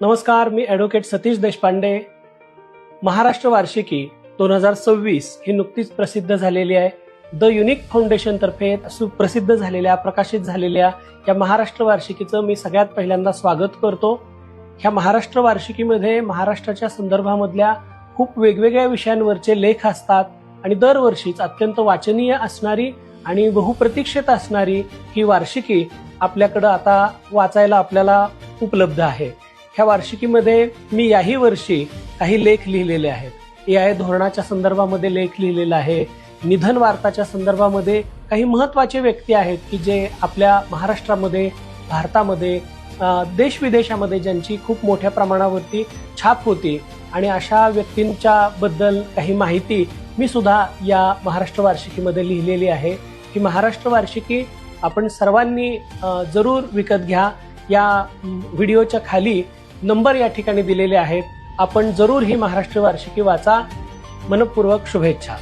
नमस्कार, मी ॲडव्होकेट सतीश देशपांडे. महाराष्ट्र वार्षिकी 2026 ही नुकतीच प्रसिद्ध झालेली आहे. द युनिक फाउंडेशन तर्फे सुप्रसिद्ध झालेल्या प्रकाशित झालेल्या या महाराष्ट्र वार्षिकीचं मी सगळ्यात पहिल्यांदा स्वागत करतो. ह्या महाराष्ट्र वार्षिकीमध्ये महाराष्ट्राच्या संदर्भामधल्या खूप वेगवेगळ्या विषयांवरचे लेख असतात आणि दरवर्षीच अत्यंत वाचनीय असणारी आणि बहुप्रतीक्षित असणारी ही वार्षिकी आपल्याकडं आता वाचायला आपल्याला उपलब्ध आहे. ह्या वार्षिकीमध्ये मी याही वर्षी काही लेख लिहिलेले आहेत. AI धोरणाच्या संदर्भामध्ये लेख लिहिलेला आहे. निधन वार्ताच्या संदर्भामध्ये काही महत्त्वाचे व्यक्ती आहेत की जे आपल्या महाराष्ट्रामध्ये, भारतामध्ये, देश विदेशामध्ये ज्यांची खूप मोठ्या प्रमाणावरती छाप होती आणि अशा व्यक्तींच्या बद्दल काही माहिती मी सुद्धा या महाराष्ट्र वार्षिकीमध्ये लिहिलेली आहे. ही महाराष्ट्र वार्षिकी आपण सर्वांनी जरूर विकत घ्या. या व्हिडिओच्या खाली नंबर या ठिकाणी दिलेले आहेत. आपण जरूर ही महाराष्ट्र वार्षिकी वाचा. मनपूर्वक शुभेच्छा.